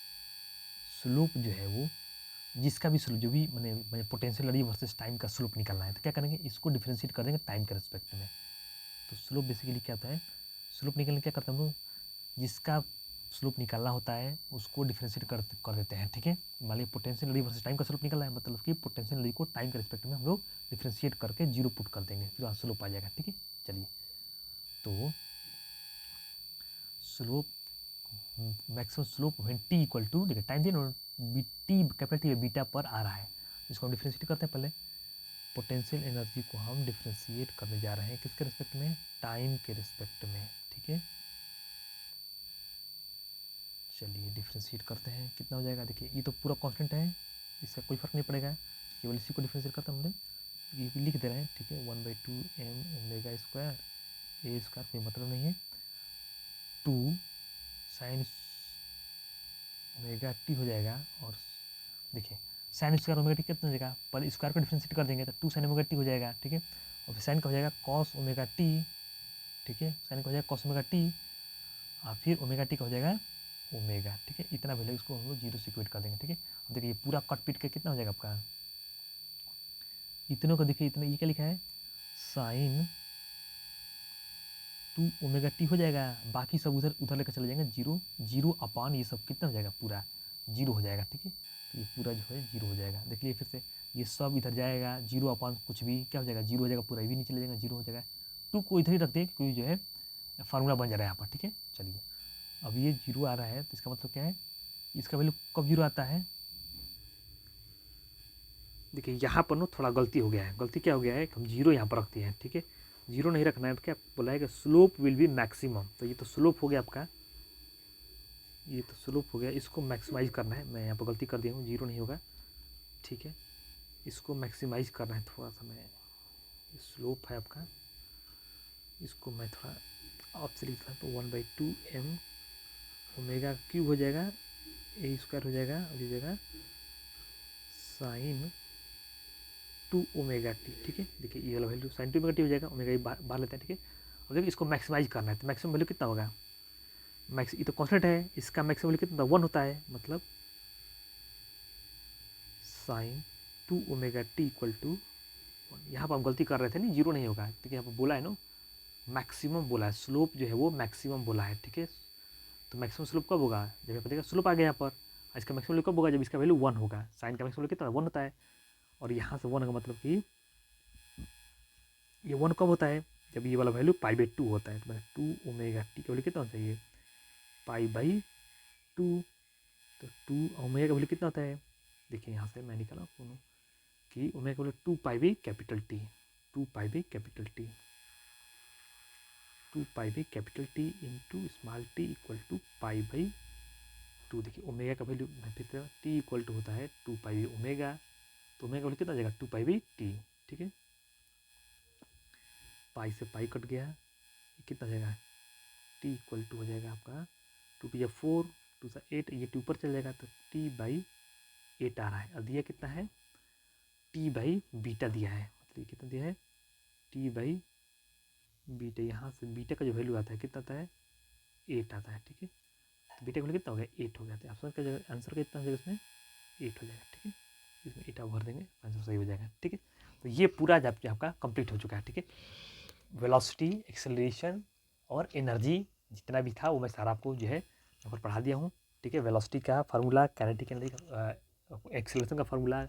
स्लोप जो है वो जिसका भी स्लोप जो भी मैंने पोटेंशियल एनर्जी वर्सेस टाइम का स्लोप निकालना है, तो क्या करेंगे, इसको डिफरेंशिएट कर देंगे टाइम के रिस्पेक्ट में। तो स्लोप बेसिकली क्या होता है, स्लोप निकालने क्या करते हैं हम लोग, जिसका स्लोप निकालना होता है उसको डिफरेंशिएट कर देते हैं, ठीक है। मान लीजिए पोटेंशियल एनर्जी वर्सेस टाइम का स्लोप निकालना है, मतलब कि पोटेंशियल एनर्जी को टाइम के रिस्पेक्ट में हम लोग डिफरेंशिएट करके जीरो पुट कर देंगे, फिर वहाँ स्लोप आ जाएगा, ठीक है। चलिए, तो slope maximum slope when T equal to, देखिए टाइम दिया ना, टी कैपिटल टी बीटा पर आ रहा है, इसको हम डिफरेंशिएट करते हैं। पहले पोटेंशियल एनर्जी को हम डिफरेंशिएट करने जा रहे हैं किसके रिस्पेक्ट में, टाइम के रिस्पेक्ट में, ठीक है। चलिए डिफरेंशिएट करते हैं, कितना हो जाएगा, देखिए ये तो पूरा कांस्टेंट है, इसका कोई फर्क नहीं पड़ेगा, केवल इसी को डिफरेंशिएट करते हैं हम लोग, ये भी लिख दे रहे हैं, ठीक है। 1/2m omega square, A square कोई मतलब नहीं है, 2 साइन ओमेगा टी हो जाएगा, और देखिए साइन स्क्वायर ओमेगा टी कितना हो जाएगा, पर स्क्वायर को डिफरेंशिएट कर देंगे तो 2 साइन ओमेगा टी हो जाएगा, ठीक है। और फिर साइन का हो जाएगा कॉस ओमेगा टी, ठीक है, साइन का हो जाएगा कॉस ओमेगा टी, और फिर ओमेगा टी का हो जाएगा ओमेगा, ठीक है। इतना वैल्यू इसको हम लोग जीरो से इक्वेट कर देंगे, ठीक है। अब देखिए पूरा कट पीट के कितना हो जाएगा आपका, इतनों को देखिए, इतना ये क्या लिखा है, साइन 2 ओमेगा टी हो जाएगा, बाकी सब उधर उधर लेकर चले जाएंगे, जीरो जीरो अपान ये सब कितना हो जाएगा, पूरा जीरो हो जाएगा, ठीक है। तो ये पूरा जो है जीरो हो जाएगा, देख लीजिए फिर से, ये सब इधर जाएगा, जीरो अपान कुछ भी क्या हो जाएगा, जीरो हो जाएगा, पूरा ये भी नीचे ले जाएगा, जीरो हो जाएगा। 2 को इधर ही रख दें क्योंकि जो है फार्मूला बन जा रहा है यहाँ पर, ठीक है। चलिए, अब ये जीरो आ रहा है तो इसका मतलब क्या है, इसका वैल्यू कब जीरो आता है, देखिए यहाँ पर ना थोड़ा गलती हो गया है, गलती क्या हो गया है, हम जीरो यहाँ पर रखते हैं, ठीक है। जीरो नहीं रखना है, तो क्या बोला है कि स्लोप विल बी मैक्सिमम, तो ये तो स्लोप हो गया आपका, ये तो स्लोप हो गया, इसको मैक्सिमाइज करना है, मैं यहाँ पर गलती कर दिया हूँ, जीरो नहीं होगा, ठीक है। इसको मैक्सिमाइज करना है थोड़ा सा, मैं स्लोप है आपका, इसको मैं थोड़ा आपसे लिखता हूँ, तो 1/2m ओमेगा क्यूब हो जाएगा, ए स्क्वायर हो जाएगा, और ये जाएगा साइन 2 ओमेगा टी, ठीक है। देखिए ये वाला वैल्यू साइन 2 ओमेगा टी हो जाएगा, ओमेगा ये बाहर लेते हैं, ठीक है। और देखिए इसको मैक्सिमाइज करना है, तो मैक्सिमम वैल्यू कितना होगा, मैक्स ये तो कॉन्स्टेंट है, इसका मैक्सिमम वैल्यू कितना 1 होता है, मतलब sine 2 omega T equal to, यहाँ पर हम गलती कर रहे थे नहीं, जीरो नहीं होगा, ठीक है। यहाँ पर बोला है ना मैक्सिमम बोला है, स्लोप जो है वो मैक्सिमम बोला है, ठीक है। तो मैक्सिमम स्लोप कब होगा, जब यहाँ पर देखा स्लोप आ गया यहाँ पर, इसका मैक्सिमम वैल्यू कब होगा, जब इसका वैल्यू 1 होगा, साइन का मैक्सिमम वैल्यू कितना 1 होता है, और यहाँ से 1 होगा, मतलब कि ये 1 कब होता है, जब ये वाला वैल्यू π/2 होता है, तो 2 ओमेगा टी का वैल्यू कितना होना चाहिए, π/2, तो 2 ओमेगा का वैल्यू कितना होता है, देखिए यहाँ से मैं निकाला दोनों कि ओमेगा का वैल्यू 2π/टी, 2π/टी into small T equal to π/2, देखिए ओमेगा का वैल्यू फिर टी इक्वल टू होता है 2π ओमेगा, तो ओमेगा का वैल्यू कितना हो जाएगा 2π/टी, ठीक है। पाई से पाई कट गया, ये कितना हो जाएगा, टी इक्वल टू हो जाएगा आपका 2 × 4 2 × 8, ये 2 ऊपर चल जाएगा, तो t/8 आ रहा है, और दिया कितना है, t/बीटा दिया है, मतलब ये कितना दिया है, t/बीटा, यहाँ से बीटा का जो वैल्यू आता है कितना आता है, 8 आता है, ठीक है। तो बीटा का वैल्यू कितना हो गया, 8 हो गया, तो आंसर कितना हो जाएगा इसमें, 8 हो जाएगा, ठीक है। इसमें 8 आप भर देंगे, आंसर सही हो जाएगा, ठीक है। तो ये पूरा आपका कंप्लीट हो चुका है, ठीक है। वेलोसिटी, एक्सेलरेशन और एनर्जी जितना भी था वो मैं सारा आपको जो है यहाँ पर पढ़ा दिया हूँ, ठीक है। वेलोसिटी का फार्मूला, काइनेटिक एनर्जी, एक्सेलरेशन का formula,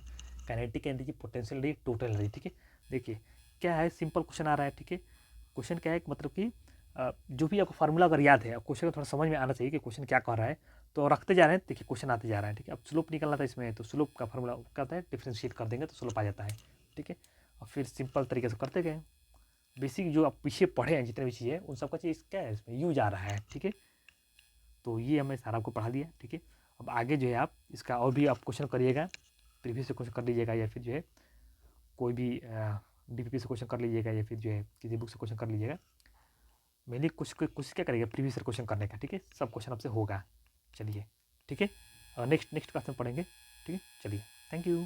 kinetic energy, potential energy, total energy, ठीक है। देखिए क्या है, सिंपल क्वेश्चन आ रहा है, ठीक है। क्वेश्चन क्या है, मतलब कि जो भी आपको फार्मूला अगर याद है, क्वेश्चन को थोड़ा समझ में आना चाहिए कि क्वेश्चन क्या कह रहा है, तो रखते जा रहे हैं, देखिए क्वेश्चन आते जा रहा है, ठीक है। अब स्लोप निकलना था इसमें, तो स्लोप का फार्मूला क्या होता है, डिफ्रेंशिएट कर देंगे तो स्लोप आ जाता है, ठीक है। और फिर सिंपल तरीके से करते गए, बेसिक जो आप पीछे पढ़े हैं जितने भी चीज़ें उन सबका चीज़ क्या है, इसमें यूज आ रहा है, ठीक है। तो ये हमें सारा आपको पढ़ा दिया, ठीक है। अब आगे जो है आप इसका और भी आप क्वेश्चन करिएगा, प्रीवियस से क्वेश्चन कर लीजिएगा, या फिर जो है कोई भी DPP से क्वेश्चन कर लीजिएगा, या फिर जो है किसी बुक से क्वेश्चन कर लीजिएगा। मेनली कुछ क्या करेगा, प्रीवियस से क्वेश्चन करने का, ठीक है। सब क्वेश्चन आपसे होगा, चलिए ठीक। ठीक है, नेक्स्ट नेक्स्ट क्लास में पढ़ेंगे। ठीक है, चलिए, थैंक यू।